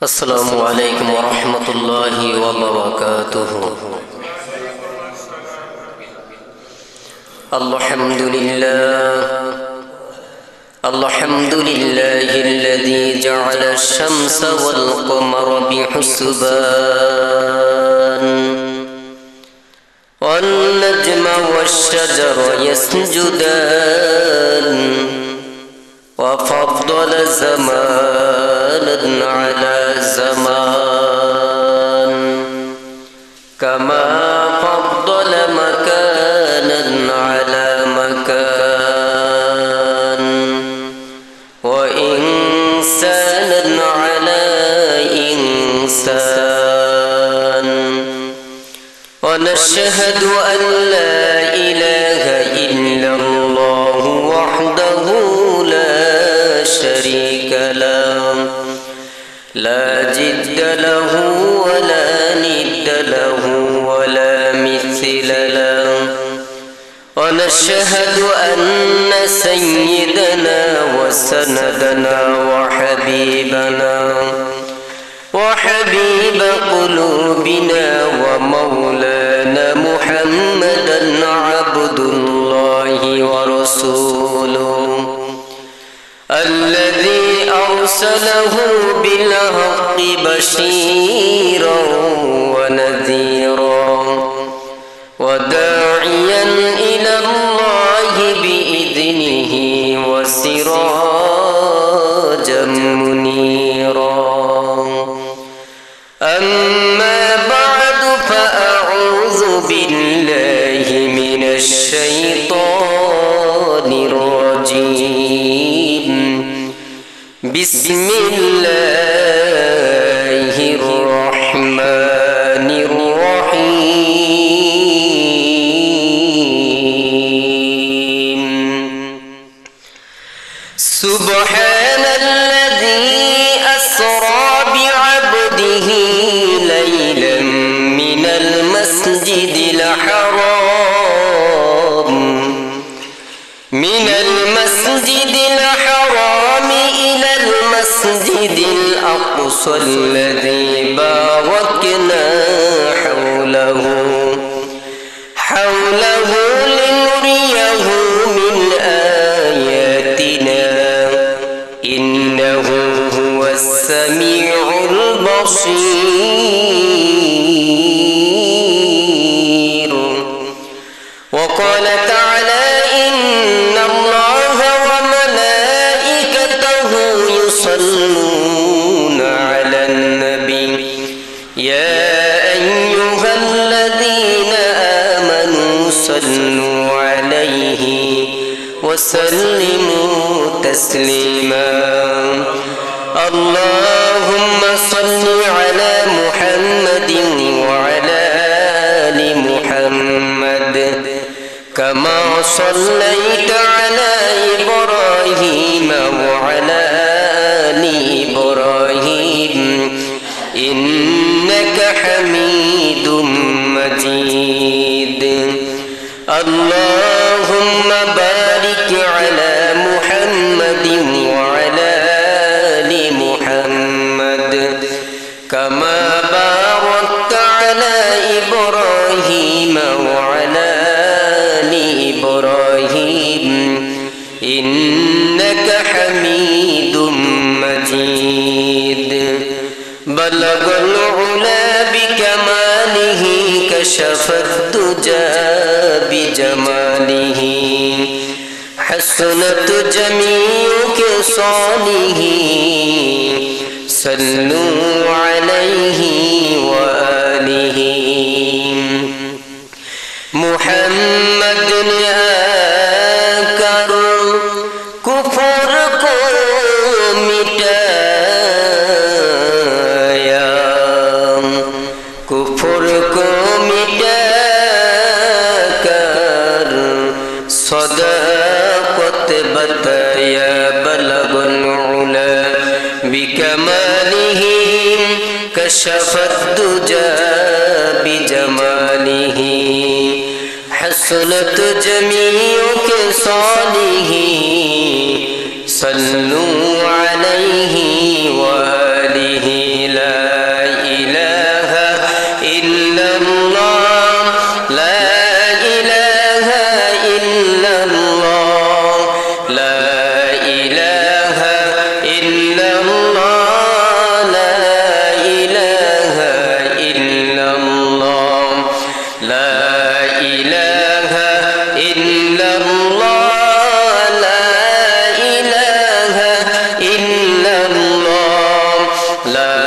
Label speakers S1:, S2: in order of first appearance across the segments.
S1: السلام عليكم ورحمة الله وبركاته. الحمد لله الذي جعل الشمس والقمر بحسبان والنجم والشجر يسجدان وفضل زمانا على زمان كما فضل مكانا على مكان وإنسانا على إنسان ونشهد أن لا إله إلا الله وحده لا شريك له لا جد له ولا ند له ولا مثل له ونشهد أن سيدنا وسندنا وحبيب قلوبنا ومولانا محمدا عبد الله ورسوله الذي أرسله بالحق بشيرا ونذيرا وداعيا إلى الله بإذنه وسراجا منيرا. أما بعد فأعوذ بالله من الشيطان الرجيم. بسم الله الرحمن الرحيم. سبحان الذي أسرى بعبده ليلا من المسجد الحرام إلى المسجد الأقصى الذي باركنا حوله لنريه من آياتنا إنه هو السميع البصير. وقال تعالى إن الله وملائكته يصلون على النبي يا أيها الذين آمنوا صلوا عليه وسلموا تسليما. اللهم صل على محمد وعلى آل محمد كما صليت على إبراهيم وعلى آل إبراهيم إنك حميد مجيد. اللهم بارك على محمد وعلى آل محمد كما باركت على إبراهيم وعلى آل إبراهيم إنك حميد مجيد. بلغ العلا بكماله كشف الدجى بجماله حسنت جميع خصاله صلوا عليه وآله. محمد आकर कुफर को मिटाया कुफर को मिटाकर सदाकत बताया. बलगुल उला बिकमालिही कशफत दुजा बिजमालिही हसनत जमीउ के सालिही सल्लू अलैहि व आलिही لا إله إلا الله لا إله إلا الله لا إله إلا الله لا إله إلا الله لا إله إلا الله لا إله إلا الله لا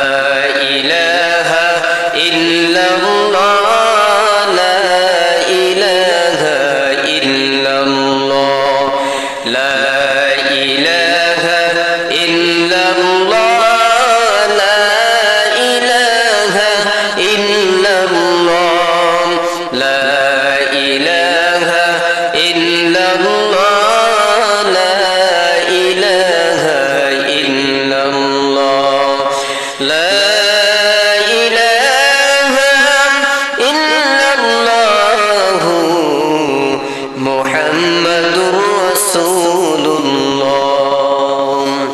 S1: إله إلا الله لا إله إلا الله لا إله إلا الله لا إله إلا الله لا إله إلا الله لا إله إلا الله لا إله إلا الله محمد رسول الله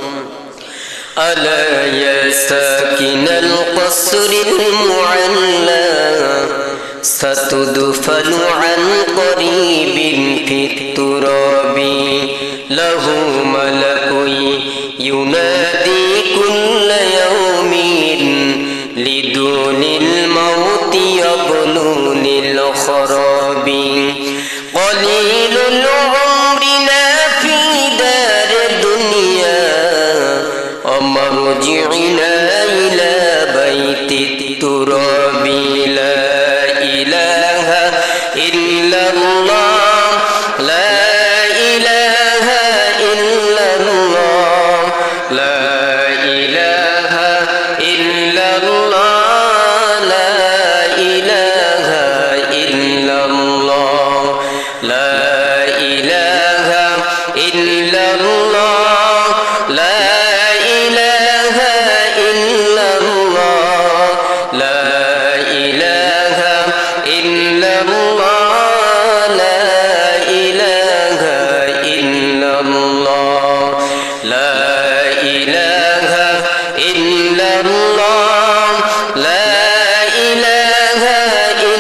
S1: ألا يا ساكن القصر المعلى ستدفن عن قريب في التراب له ملك ينادي كل يوم لدون الموت يبلون الخراب قليل عمرنا في دار الدنيا ومرجعنا إلى بيت التراب لا إله إلا الله لا إله إلا الله لا إله إلا الله لا إله إلا الله لا إله إلا الله لا إله إلا الله لا إله إلا الله لا إله إلا الله لا إله إلا الله لا إله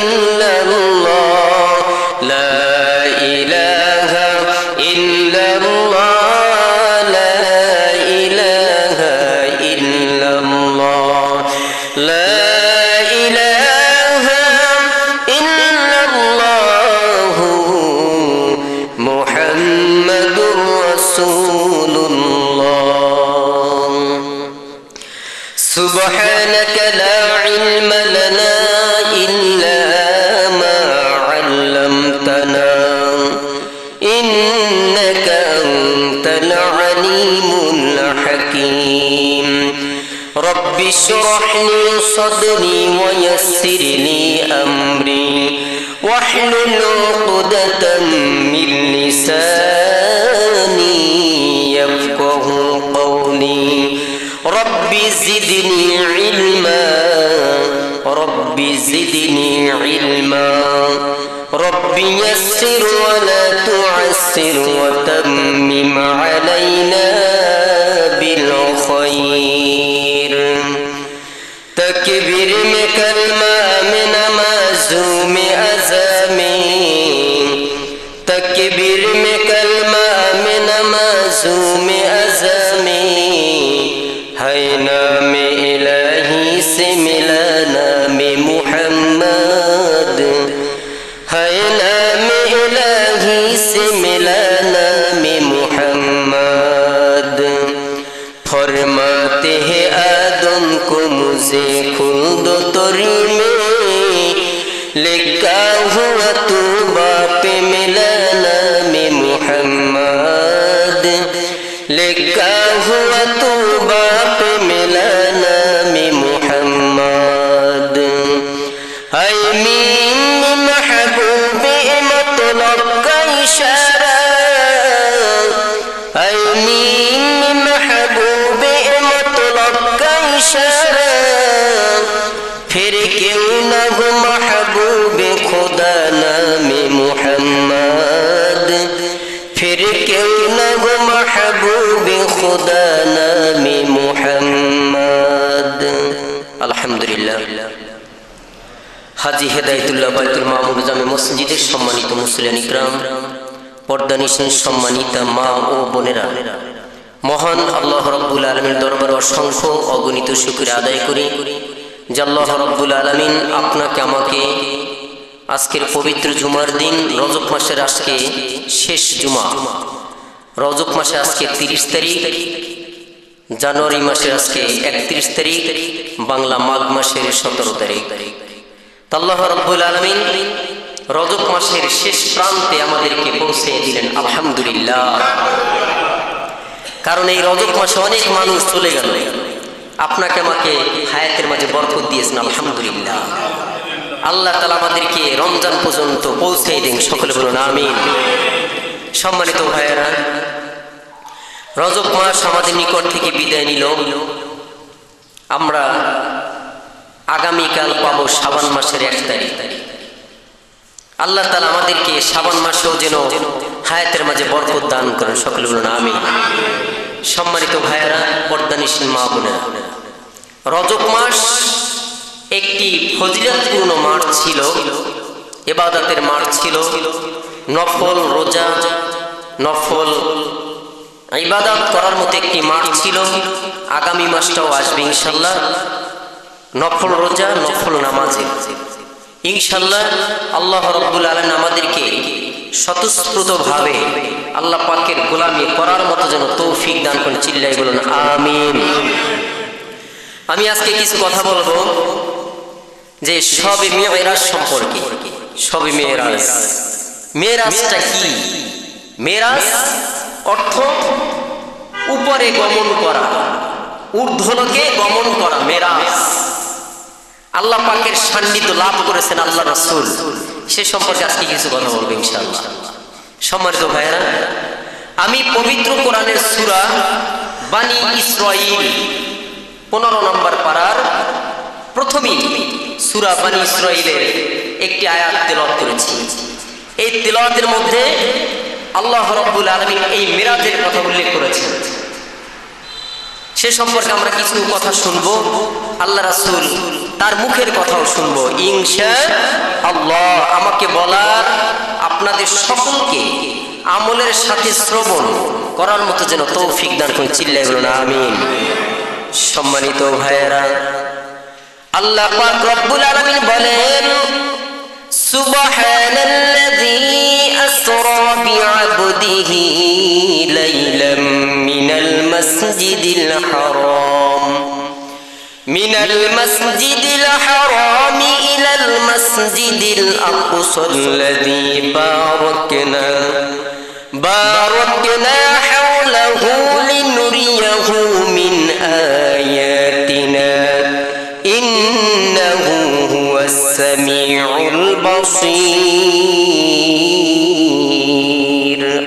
S1: إلا الله لا إله إلا الله لا إله إلا الله لا إله إلا الله محمد رسول الله سبحانك لا علم لنا إلا ما علمتنا إنك أنت العليم الحكيم رب اشرح لي صدري ويسر لي أمري واحلل عقدة من لساني يفقه قولي رب زدني علما رب زدني علما رب يسر ولا تعسر وتمم علينا بالخير تكبير میں کلمہ میں نمازوں میں عزامیں تکبیر میں کلمہ میں نمازوں میں عزامیں ہے نام الہی سے ملا نام محمد ہے نام الہی سے ملا نام محمد فرماتے ہیں آدم کو مجھے خلد و تری میں لکھا ہوا تو باپ ملا نام محمد لکھا ہوا تو باپ ملا نام محمد اے مین محبوب مطلب کا اشارہ اے مین محبوب مطلب کا اشارہ پھر کیوں نہ ہو محبوب خدا نام محمد پھر کیوں نہ ہو محبوب خدا نام আলহামদুলিল্লাহ। হাজী হেদায়েতুল্লাহ বাইতুল মামুর জামে মসজিদের সম্মানিত মুসলিম ইকরাম, পর্দানিশীন সম্মানিতা মা ও বোনেরা, মহান আল্লাহ রাব্বুল আলামিনের দরবারে অসংখ্য অগণিত শুকরিয়া আদায় করি যে আল্লাহ রাব্বুল আলামিন আপনাকে আমাকে আজকের পবিত্র জুমার দিন, রজব মাসের আজকে শেষ জুমা, রজব মাসে আজকে 30 তারিখ, জানুয়ারি মাসের আজকে 31 তারিখ, বাংলা মাঘ মাসের 17 তারিখ। আল্লাহ রাব্বুল আলামিন রজব মাসের শেষ প্রান্তে আমাদেরকে পৌঁছে দিলেন, আলহামদুলিল্লাহ। কারণ এই রজব মাসে অনেক মানুষ চলে গেল, আপনাকে আমাকে হায়াতের মাঝে বরকত দিয়েছেন, আলহামদুলিল্লাহ। আল্লাহ তাআলা আমাদেরকে রমজান পর্যন্ত পৌঁছে দিন, সকলে বলুন আমিন। সম্মানিত ভাইয়েরা, রজব মাস আমাদের নিকট থেকে বিদায় নিল। আমরা আগামীকাল পাবো শাবান মাসের 1 তারিখ। আল্লাহ তাআলা আমাদেরকে শাবান মাসেও যেন হায়াতের মাঝে বরকত দান করেন, সকলে বলুন আমিন। সম্মানিত ভাইয়েরা, পর্দানিশীন মা বোনেরা, রজব মাস একটি ফজিলতপূর্ণ মাস ছিল, ইবাদতের মাস ছিল, নফল রোজা, নফল ইবাদত করার মতো একটি মাস ছিল। আগামী মাসটাও আসবে ইনশাআল্লাহ, নফল রোজা, নফল নামাজে ইনশাআল্লাহ আল্লাহ রাব্বুল আলামিন আমাদেরকে স্বতঃস্ফূর্তভাবে আল্লাহ পাকের গোলামি করার মতো যেন তৌফিক দান করেন, চিল্লায় বলুন আমিন। আমি আজকে কিছু কথা বলবো যে শবে মেরাজ সম্পর্কে। শবে মেরাজ, মেরাজটা কি? মেরাজ অর্থ উপরে গমন করা, ঊর্ধ্বলোকে গমন করা, মেরাজ। আল্লাহ পাকের সান্নিধ্য লাভ করেছেন আল্লাহ রাসূল, সে সম্পর্কে আজকে কিছু কথা বলবো ইনশাআল্লাহ। সম্মানিত ভাইয়েরা, আমি পবিত্র কোরআনের সূরা বানী ইসরাঈল 15 নম্বর পারার প্রথমেই সূরা বানী ইসরাঈলের একটি আয়াত তেলাওয়াত করেছি। এই তেলাওয়াতের মধ্যে আল্লাহ রাব্বুল আলামিন এই মিরাজের কথা উল্লেখ করেছেন, সে সম্পর্কে আমরা কিছু কথা শুনবো। আল্লাহ রাসূল তার মুখের কথাও শুনবো ইনশাআল্লাহ। আমাকে বলার, আপনাদের সকলকে আমলের সাথে শ্রবণ করার মতো যেন তৌফিক দান করেন, চিল্লায় বলুন আমিন। সম্মানিত ভাইয়েরা, আল্লাহ পাক রব্বুল আলামিন বলেন, সুবহানাল্লাযী আসরা বিআবদিহি লাইলাম মিনাল মাসজিদিল হারাম মিনাল মাসজিদিল হারাম ইলাল মাসজিদিল আকসাল্লাযী বারাকনা হাওলাহু লিনুরিয়াহু মিন আয়াতিনা ইন্নাহু হুয়াস সামিউল বাসীর।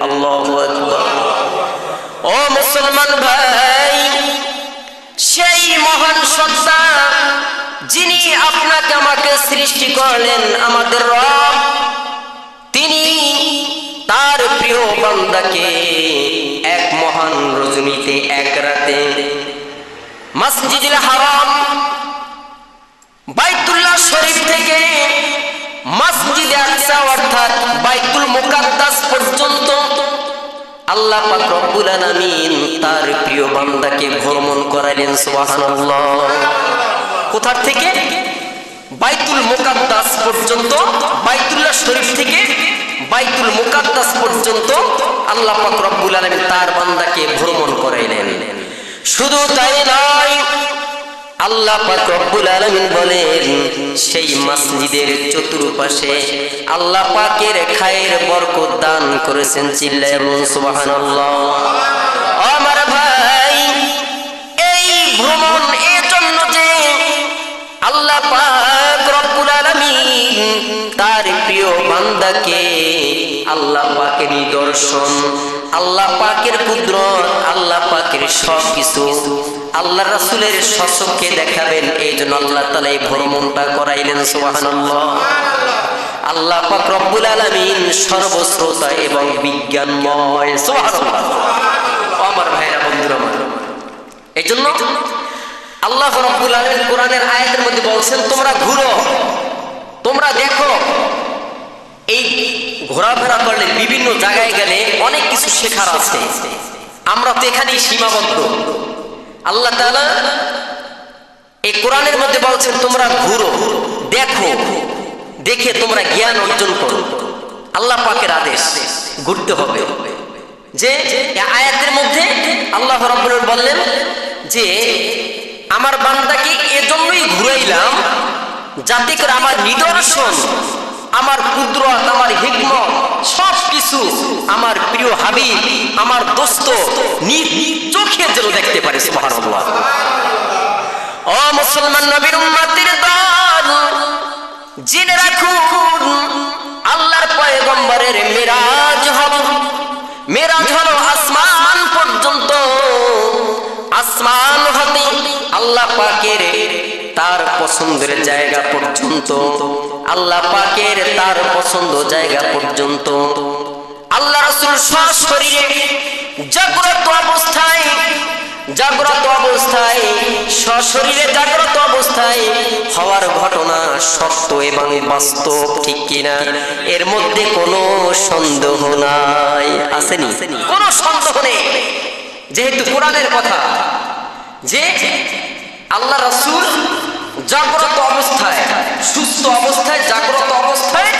S1: আল্লাহু আকবার। ও মুসলমান ভাই, সেই মহান সত্তা যিনি আপনাকে আমাকে সৃষ্টি করলেন, আমাদের রব, তিনি তার প্রিয় বান্দাকে এক মহান রজনীতে, এক রাতে মসজিদুল হারাম বাইতুল্লাহ শরীফ থেকে মসজিদে আকসা অর্থাৎ বাইতুল মুকাদ্দাস পর্যন্ত আল্লাহ পাক রব্বুল আলামিন তার প্রিয় বান্দাকে ভ্রমণ করাইলেন, সুবহানাল্লাহ। কোথা থেকে? বাইতুল মুকাদ্দাস পর্যন্ত, বাইতুল্লাহ শরীফ থেকে বাইতুল মুকাদ্দাস পর্যন্ত আল্লাহ পাক রব্বুল আলামিন তার বান্দাকে ভ্রমণ করাইলেন। শুধু তাই নয়, আল্লাহ পাক রব্বুল আলামিন বলেন, সেই মসজিদের চতুর্পাশে আল্লাহ পাকের খায়ের বরকত দান করেছেন, চিল্লায় বলুন সুবহানাল্লাহ। আমার ভাই, এই ভ্রমণ এর জন্য যে আল্লাহ পাক রব্বুল আলামিন তার প্রিয় বান্দাকে আল্লাহ পাকের নিদর্শন, আল্লাহ পাকের কুদরত, আল্লাহ পাকের সব কিছু আল্লাহ রাসূলের সচক্ষে দেখাবেন, এই জন্য আল্লাহ তাআলা এই ভ্রমণটা করাইলেন, সুবহানাল্লাহ। আল্লাহ পাক রব্বুল আলামিন সর্বশ্রোতা এবং বিজ্ঞানময়, সুবহানাল্লাহ। আমার ভাইরা, বন্ধুরা আমার, এই জন্য আল্লাহ রাব্বুল আলামিন কোরআনের আয়াতের মধ্যে বলছেন তোমরা ঘুরো, তোমরা দেখো। এই ঘোরাফেরা করলে বিভিন্ন জায়গায় গেলে অনেক কিছু শেখার আছে। আমরা তো এখানেই সীমাবদ্ধ। আল্লাহ তাআলা এই কোরআনের মধ্যে বলছেন তোমরা ঘুরো, দেখো, দেখে তোমরা জ্ঞান অর্জন করো। আল্লাহ পাকের আদেশ, ঘুরতে হবে। যে আয়াতের মধ্যে আল্লাহ রাব্বুল আলামিন বললেন যে আমার বান্দাকে এজন্যই ঘুরাইলাম যাতে করে আমার নিদর্শন, আমার কুদরত, আমার হিকমত সব কিছু আমার প্রিয় হাবিব, আমার দোস্ত নিজ চোখে যেন দেখতে পারে। সুবহানাল্লাহ। ও মুসলমান নবীর উম্মতের দল, জেনে রাখুন আল্লাহর পয়গম্বরের মেরাজ হলো, মেরাজ হলো আসমান পর্যন্ত। আসমান হতে আল্লাহ পাকের তার পছন্দের জায়গা পর্যন্ত, আল্লাহ পাকের তার পছন্দ জায়গা পর্যন্ত আল্লাহ রাসূল সশরীরে জাগ্রত অবস্থায়, জাগ্রত অবস্থায়, সশরীরে জাগ্রত অবস্থায় হওয়ার ঘটনা সত্য এবং বাস্তব, ঠিক কিনা? এর মধ্যে কোনো সন্দেহ নাই। আসেনি? কোনো সন্দেহ নেই। যেহেতু কোরআনের কথা যে আল্লাহ রাসূল জাগ্রত অবস্থায়, সুস্থ অবস্থায়, জাগ্রত অবস্থায়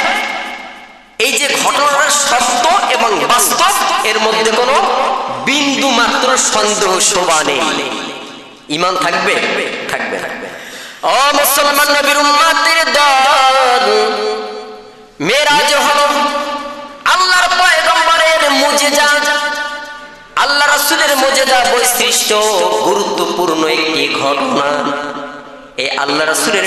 S1: এই যে ঘটনার সত্য এবং বাস্তব, এর মধ্যে কোনো বিন্দু মাত্র সন্দেহ শোভা নেই। ঈমান থাকবে? থাকবে। ও মুসলমান নবীর উম্মতের দল, মেরাজ হলো আল্লাহর পয়গম্বরের মুজিজা, আল্লাহ রাসূলের মুজিজা, বৈশিষ্ট্য, গুরুত্বপূর্ণ একটি ঘটনা। এই আল্লাহ রাসূলের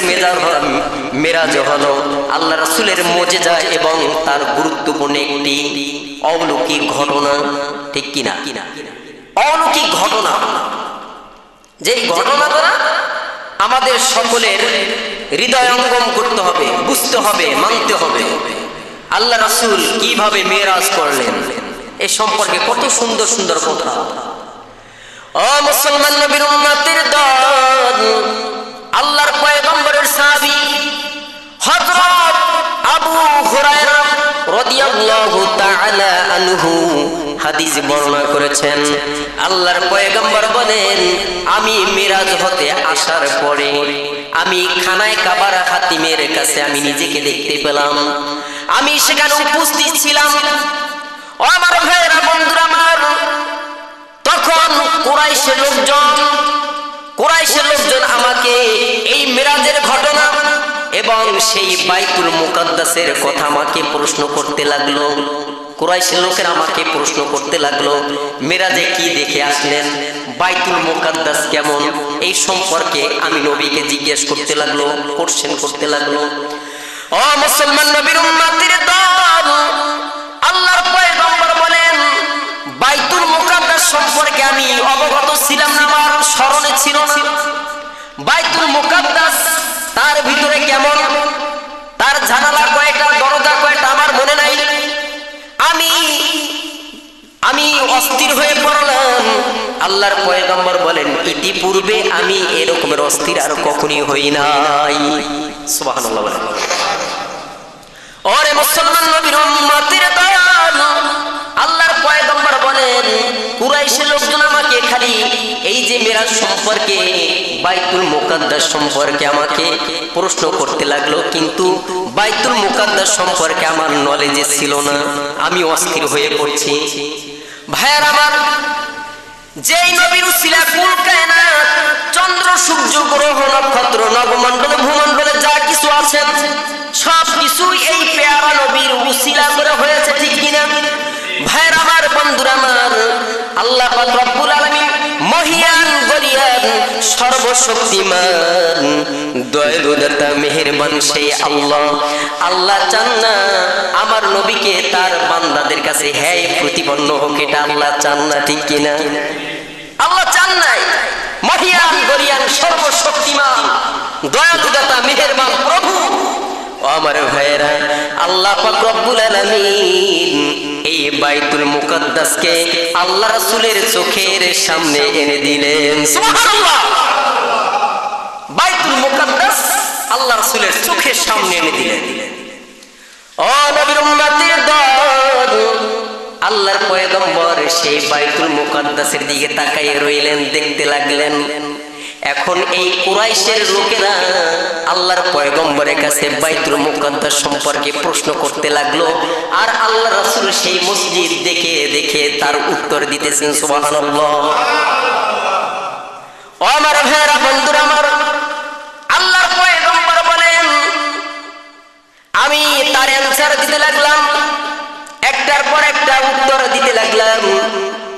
S1: মেরাজ হলো আল্লাহ রাসূলের মুজিজা এবং তার গুরুত্বপূর্ণ একটি অলৌকিক ঘটনা, ঠিক কিনা? অলৌকিক ঘটনা, যেই ঘটনা দ্বারা আমাদের সকলের হৃদয়ঙ্গম করতে হবে, বুঝতে হবে, মানতে হবে। আল্লাহ রাসূল কিভাবে মেরাজ করলেন এ সম্পর্কে কত সুন্দর সুন্দর কথা। ও মুসলমান নবীর উম্মতের দল, আল্লাহর পয়গম্বরের সাহাবী হযরত আবু হুরায়রা রাদিয়াল্লাহু তাআলা আনহু হাদিস বর্ণনা করেছেন। আল্লাহর পয়গম্বর বলেন, আমি মিরাজ হতে আসার পরে আমি খানায় কাবার হাতিমের কাছে আমি নিজেকে দেখতে পেলাম। আমি সেখানে উপস্থিত ছিলাম। ও আমার ভাইরা, বন্ধুরা আমার, তখন কুরাইশের লোকজন আমাকে এই মিরাজের ঘটনা এবং সেই বাইতুল মুকাদ্দাসের কথা আমাকে প্রশ্ন করতে লাগলো। কুরাইশের লোকেরা আমাকে প্রশ্ন করতে লাগলো, মিরাজে কি দেখে আসলেন, বাইতুল মুকাদ্দাস কেমন, এই সম্পর্কে আমি নবীকে জিজ্ঞেস করতে লাগলো, কোশ্চেন করতে লাগলো। ও মুসলমান নবীর উম্মতের দল, আল্লাহর পয়গম্বর বলেন, বাইতুল মুকাদ্দাস সম্পর্কে আমি অবগত ছিলাম না, আমার স্মরণে ছিল না। বাইতুল মুকাদ্দাস তার ভিতরে কেমন, তার জানালা কয়টা, দরজা কয়টা আমার মনে নাই। আমি অস্থির হয়ে পড়লাম। আল্লাহর পয়গম্বর বলেন, ইতিপূর্বে আমি এরকমের অস্থির আর কখনই হই নাই। সুবহানাল্লাহ। ওরে মুসলমান নবীর উম্মতের দল, আল্লাহর পয়গম্বর বলেন, কুরাইশের লোকজন আমাকে খালি এই যে মিরাজ সম্পর্কে, বাইতুল মুকাদ্দাস সম্পর্কে আমাকে প্রশ্ন করতে লাগলো, কিন্তু বাইতুল মুকাদ্দাস সম্পর্কে আমার নলেজে ছিল না। আমি অস্থির হয়ে পড়ছি। ভাইয়ার আমার, যেই নবীর উসিলা কুল কায়নাত, চন্দ্র, সূর্য, গ্রহ, নক্ষত্র, নবমণ্ডলে, ভূমণ্ডলে যা কিছু আছে সব কিছু এই পেয়ারা নবীর উসিলা করে হয়েছে, ঠিক কিনা? ভাইয়ের আমার, বন্ধুরা আমার, আল্লাহ পাক রব্বুল আলামিন মহিয়ান, গরিয়ান, সর্বশক্তিমান, দয়ালু, দাতা, মেহেরবান সেই আল্লাহ চান না আমার নবীকে তার বান্দাদের কাছে হ্যায় প্রতিপন্ন হোক, এটা আল্লাহ চান না, ঠিক কিনা? আল্লাহ চান নাই। মহিয়ান, গরিয়ান, সর্বশক্তিমান, দয়ালু, দাতা, মেহেরবান প্রভু। আমার ভাইয়েরা, আল্লাহ পাক রব্বুল আলামিন এই বাইতুল মুকাদ্দাসকে আল্লাহ রাসূলের চোখের সামনে এনে দিলেন। সুবহানাল্লাহ। বাইতুল মুকাদ্দাস আল্লাহ রাসূলের চোখের সামনে এনে দিলেন। ও নবীর উম্মতের দল, আল্লাহর পয়গম্বর সেই বাইতুল মুকাদ্দাসের দিকে তাকাইয়ে রইলেন, দেখতে লাগলেন। এখন এই কুরাইশের লোকেরা আল্লাহর পয়গম্বরের কাছে বাইতুল মুকাদ্দাস সম্পর্কে প্রশ্ন করতে লাগলো, আর আল্লাহ রাসূল সেই মসজিদ দেখে দেখে তার উত্তর দিতেছেন। সুবহানাল্লাহ। ও আমার ভাইরা, বন্ধুরা আমার, আল্লাহর পয়গম্বর বলেন, আমি তার অ্যানসার দিতে লাগলাম, একটার পর একটা উত্তর দিতে লাগলাম।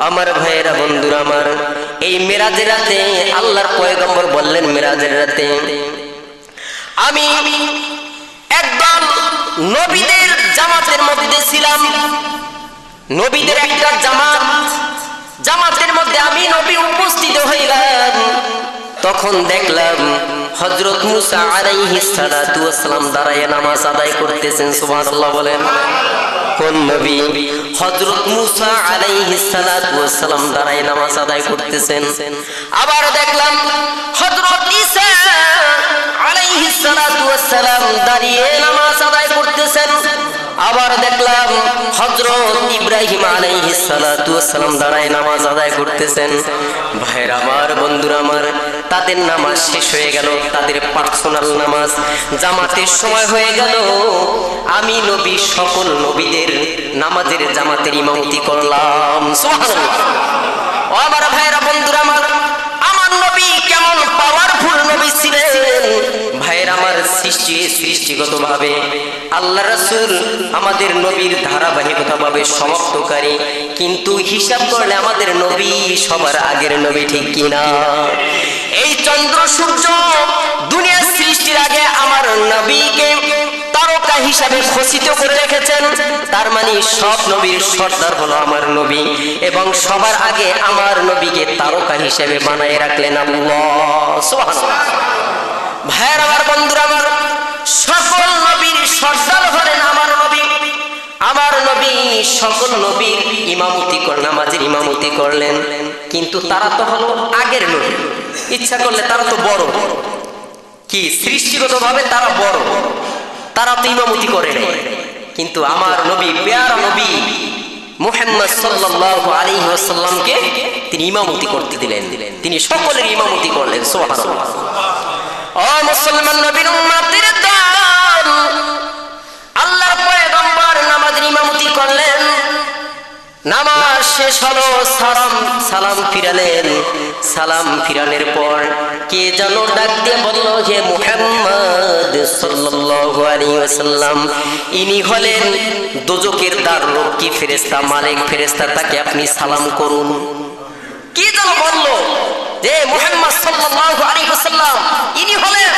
S1: আমার ভাইয়েরা, বন্ধুরা আমার, এই মেরাজের রাতে আল্লাহর পয়গম্বর বললেন, মেরাজের রাতে আমি একদল নবীদের জামাতের মধ্যে ছিলাম। নবীদের একটা জামাতের মধ্যে আমি নবী উপস্থিত হইলাম। তখন দেখলাম হযরত মুসা আলাইহিস সালাতু ওয়াস সালাম দাঁড়ায় নামাজ আদায় করতেছেন। সুবহানাল্লাহ বলেন। কোন নবী? হযরত মুসা আলাইহিস সালাতু ওয়াস সালাম দাঁড়ায় নামাজ আদায় করতেছেন। আবার দেখলাম হযরত ঈসা আলাইহিস সালাতু ওয়াস সালাম দাঁড়িয়ে নামাজ আদায় করতেছেন। আবার দেখলাম হযরত ইব্রাহিম আলাইহিস সালাতু ওয়াস সালাম দাঁড়ায় নামাজ আদায় করতেছেন। ভাইরা আমার, বন্ধুরা আমার, তাদের নামাজ শেষ হয়ে গেল, তাদের পার্সোনাল নামাজ জামাতের সময় হয়ে গেল। আমি নবী সকল নবীদের নামাজের জামাতের ইমামতি করলাম। সুবহানাল্লাহ। ও আমার ভাইরা, বন্ধুরা আমার, আমার নবী কেমন পাওয়ারফুল নবী ছিলেন। ভাইরা আমার, সৃষ্টিগতভাবে আল্লাহ রাসূল আমাদের নবীর ধারাবাহিকতাভাবে সমাপ্তকারী, কিন্তু হিসাব করলে আমাদের নবী সবার আগের নবী, ঠিক কিনা? এই চন্দ্র সূর্য দুনিয়া সৃষ্টির আগে আমার নবীকে তারকা হিসাবে ঘোষিত করে রেখেছেন। তার মানে সব নবীর সর্দার হলো আমার নবী, এবং সবার আগে আমার নবীকে তারকা হিসাবে বানায় রাখলেন আল্লাহ। সুবহানাল্লাহ। ভাইরা আমার, বন্ধুরা আমার, সকল নবীর সর্দার হলেন আমার নবী। আমার নবী সকল নবীর ইমামতি করলেন, নামাজের ইমামতি করলেন, কিন্তু তারা তো হলো আগের নবী। ইচ্ছা করলে তারা তো বড়, কি সৃষ্টিগতভাবে তারা বড়, তারা তো ইমামতি করে নাই। কিন্তু আমার নবী, প্যারা নবী মুহাম্মদ সাল্লাল্লাহু আলাইহি ওয়াসাল্লামকে তিনি ইমামতি করতে দিলেন, তিনি সকলের ইমামতি করলেন। সুবহানাল্লাহ। ও মুসলমান নবীর উম্মতের দল, আল্লাহর পয়গম্বর নামাজের ইমামতি করলেন। নামাজ শেষ হলো, সালাম ফিরালেন। সালাম ফিরানোর পর কে যেন ডাক দিয়ে বলল, হে মুহাম্মদ সাল্লাল্লাহু আলাইহি ওয়াসাল্লাম, ইনি হলেন দোজখের দ্বাররক্ষী ফেরেশতা, মালিক ফেরেশতা, তাকে আপনি সালাম করুন। কি যেন বলল যে মুহাম্মদ সাল্লাল্লাহু আলাইহি ওয়াসাল্লাম ইনি হলেন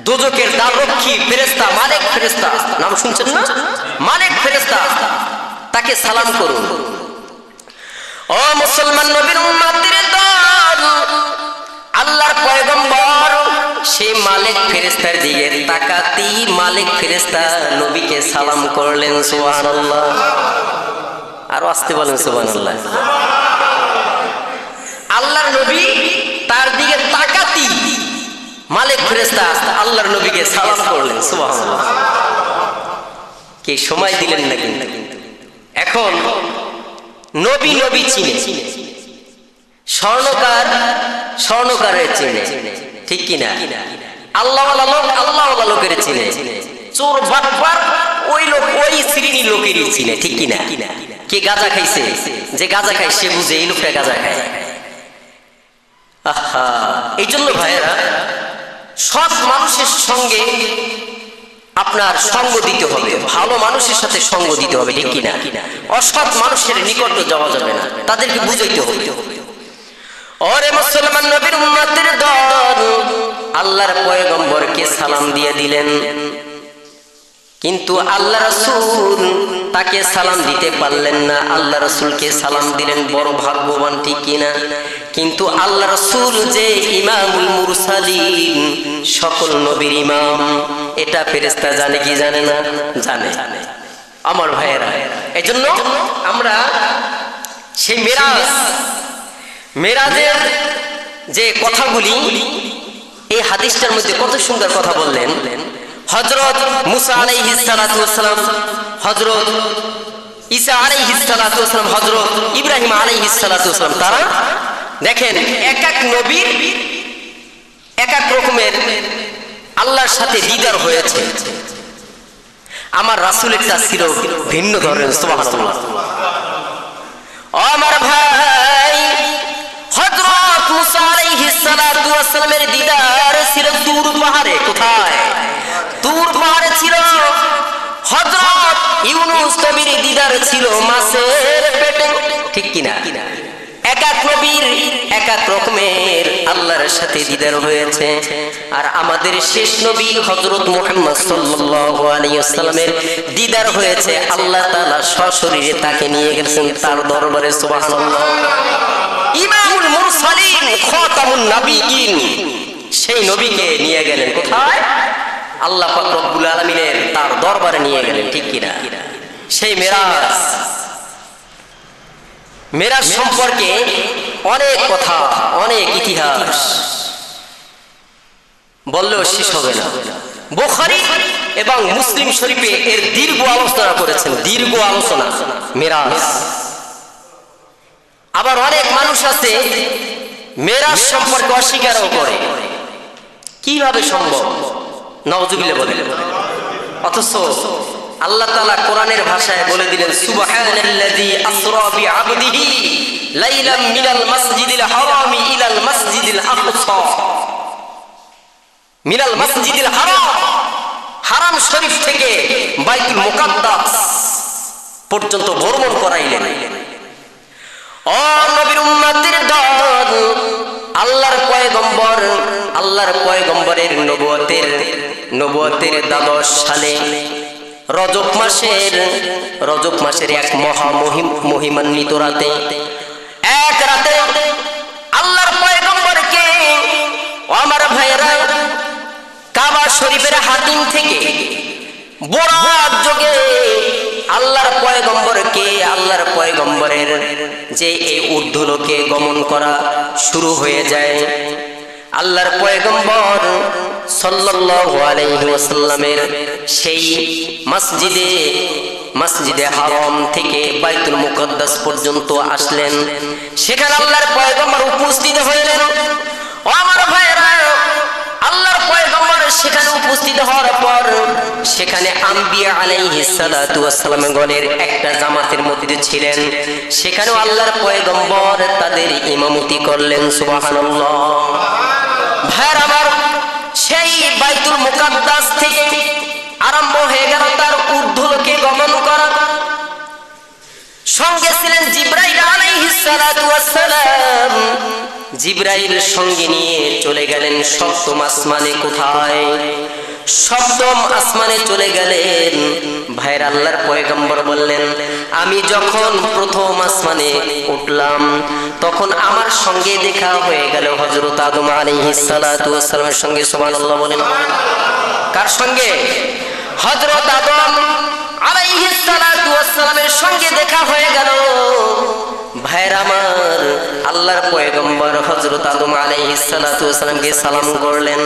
S1: দোজখের দ্বাররক্ষী ফেরেশতা, মালিক ফেরেশতা। নাম শুনছেন না? মালিক ফেরেশতা, তাকে সালাম করুন। ও মুসলমান নবীর উম্মতের দল, আল্লাহর পয়গম্বর সেই মালিক ফেরেশতার দিকে তাকাতি মালিক ফেরেশতা নবীকে সালাম করলেন। সুবহানাল্লাহ। আরো আসতে বলেন সুবহানাল্লাহ। আল্লাহর নবী তার দিকে তাকাতি মালিক ফেরেশতা আল্লাহর নবীকে সালাম করলেন। সুবহানাল্লাহ। কে সময় দিলেন না? কিন্তু এখন নবী নবী চিনে, স্বর্ণকারের চিনে, ঠিক কিনা? আল্লাহওয়ালা লোক আল্লাহওয়ালা লোকের চিনে, চোর বাটপার ওই লোক ওই শ্রেণীর লোকেরই চিনে, ঠিক কিনা? কে গাঁজা খাইছে, যে গাঁজা খায় সে বুঝে এই লোকটা গাঁজা খায়। আহা, এই জন্য ভাইয়েরা, সৎ মানুষের সঙ্গে আপনার সঙ্গ দিতে হবে, ভালো মানুষের সাথে সঙ্গ দিতে হবে, ঠিক কিনা? অসৎ মানুষের নিকট যাওয়া যাবে না, তাদেরকে বুঝাইতে হবে। ওরে মুসলমান নবীর উম্মতের দল, আল্লাহর পয়গম্বরকে সালাম দিয়ে দিলেন, কিন্তু আল্লাহ রাসূল তাকে সালাম দিতে পারলেন না। আল্লাহ রাসূলকে সালাম দিলেন, বড় ভাগ্যবান, ঠিক কিনা? কিন্তু আল্লাহ রাসূল যে ইমামুল মুরসালিন, সকল নবীর ইমাম, এটা ফেরেশতা জানে কি জানে না? জানে। আমার ভাইয়েরা, এজন্য আমরা সেই মেরাজের যে কথাগুলি এই হাদিসটার মধ্যে কত সুন্দর কথা বললেন। হযরত মুসা আলাইহিস সালাতু ওয়াস সালাম, হযরত ঈসা আলাইহিস সালাতু ওয়াস সালাম, হযরত ইব্রাহিম আলাইহিস সালাতু ওয়াস সালাম, তারা দেখেন এক এক নবীর এক এক রকমের আল্লাহর সাথে দিদার হয়েছে। আমার রাসূলেরটা ছিল ভিন্ন ধরনের। সুবহানাল্লাহ। ও আমার ভাই, হযরত মুসা আলাইহিস সালাতু ওয়াস সালামের দিদার ছিল তুর পাহাড়ে। কোথায়? তুর পাহাড়ে ছিল। হযরত ইউনূস নবীর দিদার ছিল মাছের পেটে। ঠিক কিনা? এক এক নবীর এক এক রকমের আল্লাহর সাথে দিদার হয়েছে। আর আমাদের শেষ নবী হযরত মুহাম্মদ সাল্লাল্লাহু আলাইহি ওয়াসাল্লামের দিদার হয়েছে আল্লাহ তাআলা সশরীরে তাকে নিয়ে গেছেন তার দরবারে। সুবহানাল্লাহ। ইমামুল মুরসালিন, খাতামুন নবিয়্যিন, সেই নবীকে নিয়ে গেলেন কোথায়? আল্লাহ পাক রব্বুল আলামিনের তার দরবারে নিয়ে গেলেন। ঠিক কিনা? সেই মেরাজ, মেরাজ সম্পর্কে অনেক কথা, অনেক ইতিহাস বললেও শেষ হবে না। বুখারী এবং মুসলিম শরীফে এর দীর্ঘ আলোচনা করেছেন, দীর্ঘ আলোচনা মেরাজ। আবার অনেক মানুষ আছে মেরাজ সম্পর্কে অস্বীকারও করে। কিভাবে সম্ভব? নাউযুবিল্লাহ বলেন। অথচ আল্লাহ তাআলা কোরআনের ভাষায় বলে দিলেন, সুবহানাল্লাযী আসরা বিআবদিহি লাইলাম মিনাল মাসজিদিল হারামি ইলাল মাসজিদিল আকসা। মিনাল মাসজিদিল হারাম, হারাম শরীফ থেকে বাইতুল মুকাদ্দাস পর্যন্ত ভ্রমণ করাইলেন। ও নবীর উম্মতের দল, আল্লাহর পয়গম্বর, আল্লাহর পয়গম্বরের নবুয়তের 12 সালে রজব মাসের এক মহিমান্বিত রাতে, এক রাতে আল্লাহর পয়গম্বরকে, আমার ভাইয়েরা, কাবা শরীফের হাতিম থেকে বরাত যোগে আল্লাহর পয়গম্বরকে, আল্লাহর পয়গম্বরের যে এই ঊর্ধ্বলোকে গমন করা শুরু হয়ে যায়। আল্লাহর পয়গম্বর সাল্লাল্লাহু আলাইহি ওয়াসাল্লামের সেই মসজিদে হারাম থেকে বাইতুল মুকাদ্দাস পর্যন্ত আসলেন। সেখানে আল্লাহর পয়গম্বর উপস্থিত হলেন। ও আমার ভাইরা, আল্লাহর পয়গম্বর সেখানে উপস্থিত হওয়ার পর সেখানে আম্বিয়া আলাইহিস সালাতু ওয়াস সালামগণের একটা জামাতের মধ্যে ছিলেন। সেখানেও আল্লাহর পয়গম্বর তাদের ইমামতি করলেন। সুবহানাল্লাহ। ভাইরা আমার, সেই বাইতুল মুকাদ্দাস থেকে আরম্ভ হয়ে গেল তার ঊর্ধ্বলোকে গমন করা। সঙ্গে ছিলেন জিবরাইল আলাইহিস সালাতু ওয়াস সালাম। জিবরাইল সঙ্গে নিয়ে চলে গেলেন সপ্তম আসমানে। কোথায়? সপ্তম আসমানে চলে গেলেন। ভাইয়ের আল্লাহর পয়গম্বর বললেন, আমি যখন প্রথম আসমানে উঠলাম তখন আমার সঙ্গে দেখা হয়ে গেল হযরত আদম আলাইহিস সালাতু ওয়াস সালামের সঙ্গে। সুবহানাল্লাহ বলেন। কার সঙ্গে? হযরত আদম আলাইহিস সালাতু ওয়াস সালামের সঙ্গে দেখা হয়ে গেল। ভাইরা আমার, আল্লাহর পয়গম্বর হযরত আদম আলাইহিস সালাতু ওয়াস সালামকে সালাম করলেন,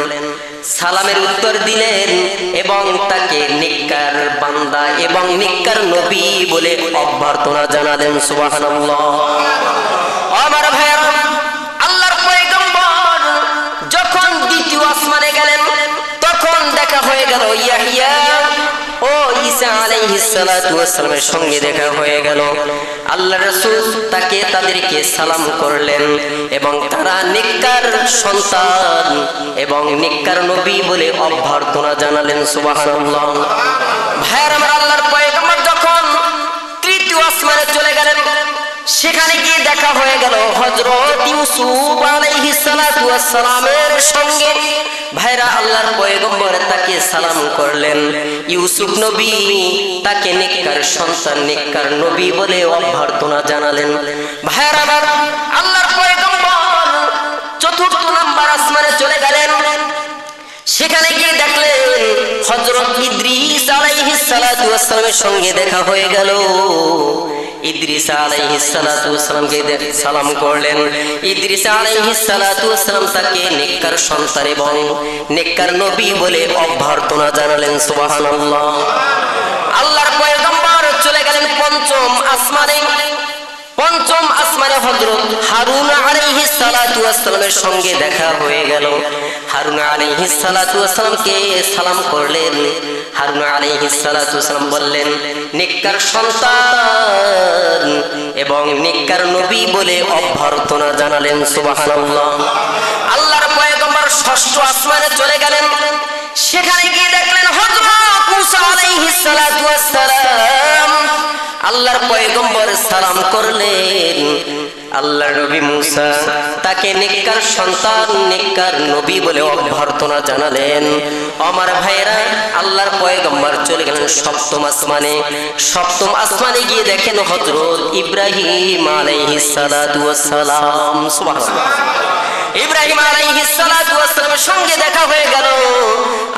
S1: সালামের উত্তর দিলেন এবং তাকে নেককার বান্দা এবং নেককার নবী বলে অভ্যর্থনা জানালেন। সুবহানাল্লাহ। আমার ভাইরা, আল্লাহর পয়গম্বর যখন দ্বিতীয় আসমানে গেলেন তখন দেখা হয়ে গেল ইয়াহইয়া ও ঈসা আলাইহিস সালাতু ওয়াস সালামের সঙ্গে দেখা হয়ে গেল। আল্লাহর রাসূল তাদেরকে সালাম করলেন এবং তারা নেককার সন্তান এবং নেককার নবী বলে অভ্যর্থনা জানালেন। সুবহানাল্লাহ। ভাইরা আমার, আল্লাহর পয়গম্বর যখন তৃতীয় আসমানে চলে গেলেন সেখানে গিয়ে দেখা হয়ে গেল হযরত ইউসুফ আলাইহিস সালাতু ওয়াস সালামের সঙ্গে। ভাইরা, আল্লাহর পয়গম্বর তাকে সালাম করলেন। ইউসুফ নবী তাকে নেককার সন্তান, নেককার নবী বলে অভ্যর্থনা জানালেন। ভাইরা আমার, আল্লাহর পয়গম্বর চতুর্থ নাম্বার আসমানে চলে গেলেন। সেখানে গিয়ে দেখলেন হযরত ইদ্রিস আলাইহিস সালাতু ওয়াস সালামের সঙ্গে দেখা হয়ে গেল। ইদ্রিস আলাইহিস সালাতু ওয়াসসালামকে সালাম করলেন। ইদ্রিস আলাইহিস সালাতু ওয়াসসালাম তাকে নেককার সন্তান এবং নেককার নবী বলে অভ্যর্থনা জানালেন। সুবহানাল্লাহ। আল্লাহর পয়গম্বর চলে গেলেন পঞ্চম আসমানে। পঞ্চম আসমানে হযরত হারুন আলাইহিস সালাতু ওয়াসসালামের সঙ্গে দেখা হয়ে গেল। হারুন আলাইহিস সালাতু ওয়াসসালামকে সালাম করলেন। হারুন আলাইহিস সালাতু ওয়াসসালাম বললেন, নেককার সন্তান এবং নেককার নবী বলে অভ্যর্থনা জানালেন। সুবহানাল্লাহ। আল্লাহর পয়গম্বর ষষ্ঠ আসমানে চলে গেলেন। সেখানে গিয়ে দেখলেন হযরত মুসা আলাইহিস সালাতু ওয়াসসালাম। আল্লাহর পয়গম্বর সালাম করলেন। আল্লাহর নবী মুসা তাকে নেককার সন্তান নেককার নবী বলে অভ্যর্থনা জানালেন। আমার ভাইরা, আল্লাহর পয়গম্বর চলে গেলেন সপ্তম আসমানে। সপ্তম আসমানে গিয়ে দেখেন হযরত ইব্রাহিম আলাইহিস সালাতু ওয়াসসালাম। সুবহানাল্লাহ। ইব্রাহিম আলাইহিস সালাতু ওয়াসসালামের সঙ্গে দেখা হয়ে গেল।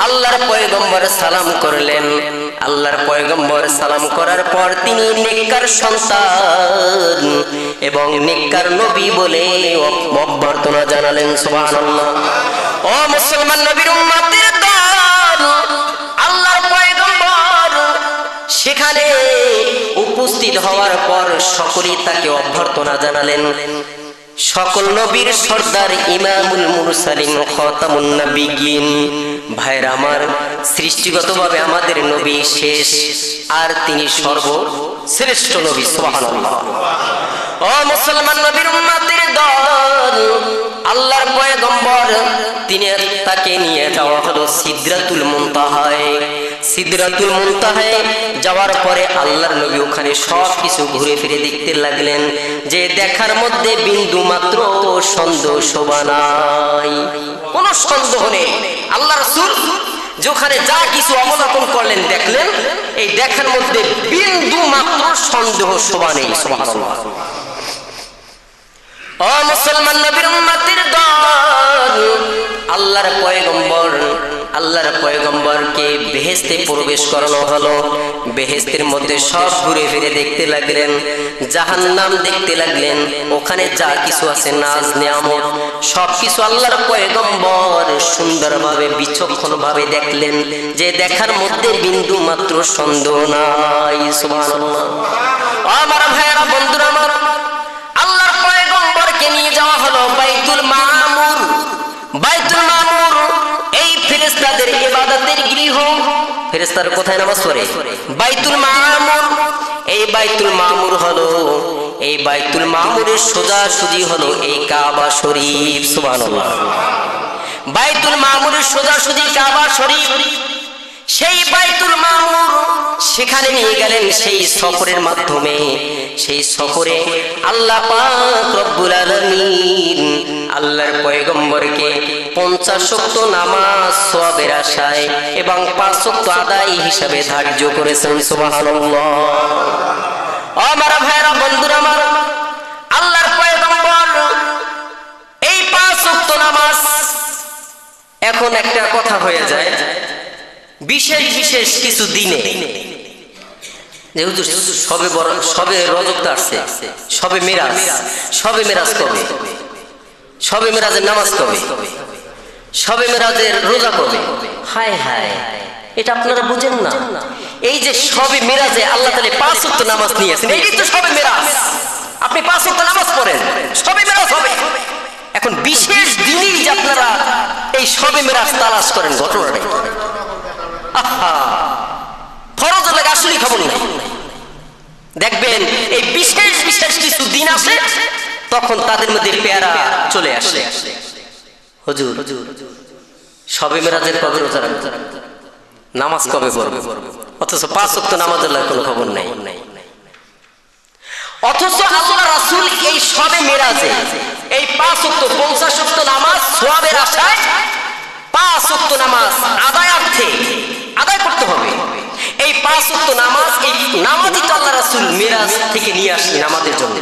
S1: আল্লাহর পয়গম্বর সালাম করলেন। আল্লাহর পয়গম্বর সালাম করার পর তিনি নেককার সন্তান এবং নেককার নবী বলে অভ্যর্থনা জানালেন। সুবহানাল্লাহ। ও মুসলমান নবীর উম্মতের দল, আল্লাহর পয়গম্বর সেখানে উপস্থিত হওয়ার পর সকলেই তাকে অভ্যর্থনা জানালেন। সকল নবীর সর্দার ইমামুল মুরসালিন খাতামুন নবিয়্যিন। ভাইরা আমার, সৃষ্টিগতভাবে আমাদের নবী শেষ আর তিনি সর্বশ্রেষ্ঠ নবী। সুবহানাল্লাহ। ও মুসলমান নবীর উম্মতের দল, আল্লাহর পয়গম্বর তিনি তাকে নিয়ে যাওয়া হলো সিদরাতুল মুনতাহায়। সিদরাতুল মুনতাহায় যাওয়ার পরে আল্লাহর নবী ওখানে সব কিছু ঘুরে ফিরে দেখতে লাগলেন, যে দেখার মধ্যে বিন্দু মাত্র সন্দেহ শোভা নাই, কোন সন্দেহ নেই। আল্লাহ রাসূল যেখানে যা কিছু অবলোকন করলেন, দেখলেন, এই দেখার মধ্যে বিন্দু মাত্র সন্দেহ শোভা নেই। সুবহানাল্লাহ। ও মুসলমান নবীর উম্মতের দল, আল্লাহর পয়গম্বরকে বেহেশতে প্রবেশ করানো হলো। বেহেশতের মধ্যে সব ঘুরে ফিরে দেখতে লাগলেন। জাহান্নাম দেখতে লাগলেন। ওখানে যা কিছু আছে নাজ নিয়ামত সব কিছু আল্লাহর পয়গম্বর সুন্দরভাবে বিচক্ষণভাবে দেখলেন, যে দেখার মধ্যে বিন্দু মাত্র সন্দেহ নাই। সুবহানাল্লাহ। আমার ভাইয়েরা, বন্ধুরা আমার, আল্লাহর পয়গম্বরকে নিয়ে যাওয়া হলো বাইতুল মামুর। বাইতুল মামুর এই ফেরেশতাদের ইবাদতের গৃহ। ফেরেশতারা কোথায় নামাজ পড়ে? বাইতুল মামুর। এই বাইতুল মামুর হলো, এই বাইতুল মামুরের সোজাসুজি হলো এই কাবা শরীফ। সুবহানাল্লাহ। বাইতুল মামুরের সোজাসুজি কাবা শরীফ। সেই বাইতুল মামুর সেখানে নিয়ে গেলেন সেই সফরের মাধ্যমে। সেই সফরে আল্লাহ পাক রব্বুল আলামিন আল্লাহর পয়গম্বরকে 50 ওয়াক্ত নামাজ সওয়াবের আশায় এবং 5 ওয়াক্ত আদায় হিসাবে ধার্য করেছেন। সুবহানাল্লাহ। আমার ভাইরা, বন্ধুরা আমার, আল্লাহর পয়গম্বর এই 5 ওয়াক্ত নামাজ, এখন একটা কথা হয়ে যায়, বিশেষ বিশেষ কিছু দিনে, যে হুজুর সবে রজব আসছে, সবে মিরাজ, সবে মিরাজ কবে, সবে মিরাজের নামাজ কবে, সবে মিরাজের রোজা কবে? হায় হায়, এটা আপনারা বুঝেন না। এই যে সবে মিরাজে আল্লাহ তাআলা 5 ওয়াক্ত নামাজ নিয়েছেন, এই তো সবে মিরাজ। আপনি 5 ওয়াক্ত নামাজ পড়েন, সবে মিরাজ হবে। এখন বিশেষ দিনই যে আপনারা এই সবে মিরাজ তালাশ করেন, ঘটনাটা আহা, ফরজ লাগে আসলেই খবর নেই। দেখবেন এই বিশেষ বিশেষ কিছু দিন আসে, তখন তাদের মধ্যে পেয়ারা চলে আসে, হুজুর সবে মিরাজের কবে রোজা রাখবে, নামাজ কবে পড়বে, অথচ 5 ওয়াক্ত নামাজের কোনো খবর নেই। অথচ আল্লাহ রাসূল এই সবে মিরাজে এই 5 ওয়াক্ত 50 ওয়াক্ত নামাজ সওয়াবের আশায় 5 ওয়াক্ত নামাজ আদায়ার্থে আদায় করতে হবে। এই 5 ওয়াক্ত নামাজ, এই নামাজই তো আল্লাহ রাসূল মিরাজ থেকে নিয়ে আসলেন নামাজের জন্য।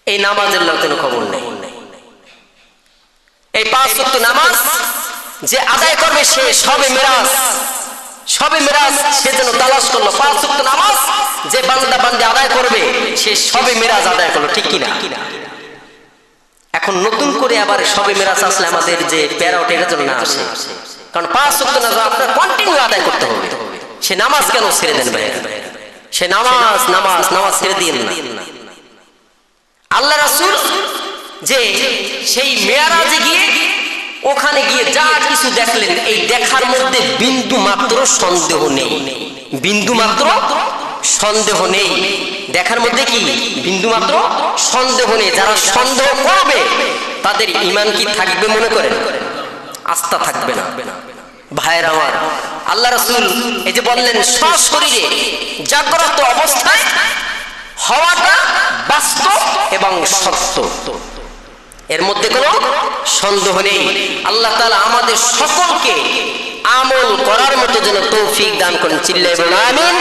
S1: এই নামাজের কোনো খবর নেই। এই 5 ওয়াক্ত নামাজ যে আদায় করবে সে সবে মিরাজ, সবে মিরাজ সে যেন তালাশ করলো 5 ওয়াক্ত নামাজ যে বান্দা বান্দি আদায় করবে সে সবে মেরাজ আদায় করলো, ঠিক কিনা? এখন নতুন করে আবার সবে মেরাজ আসলে আমাদের যে প্যারা ওঠে এটার জন্য না আসে, কারণ 5 ওয়াক্ত নামাজ আপনার কন্টিনিউ আদায় করতে হবে। সে নামাজ কেন ছেড়ে দেন ভাই? সে নামাজ নামাজ নামাজ ছেড়ে দিন না। আল্লাহ রাসূল যে সেই মেরাজে গিয়ে ওখানে গিয়ে যা কিছু দেখলেন, এই দেখার মধ্যে বিন্দু মাত্র সন্দেহ নেই, বিন্দু মাত্র সন্দেহ নেই। দেখার মধ্যে কি বিন্দু মাত্র সন্দেহ নেই। যারা সন্দেহ করবে তাদের ঈমান কি থাকবে মনে করেন? আস্থা থাকবে না। ভাইরা আমার, আল্লাহ রাসূল এই যে বললেন সশরীরে জাগ্রত অবস্থায় হওয়াটা বাস্তব এবং সত্য, এর মধ্যে কোনো সন্দেহ নেই। আল্লাহ তাআলা আমাদের সকলকে আমল করার মতো যেন তৌফিক দান করেন। চিল্লাইবেন আমিন।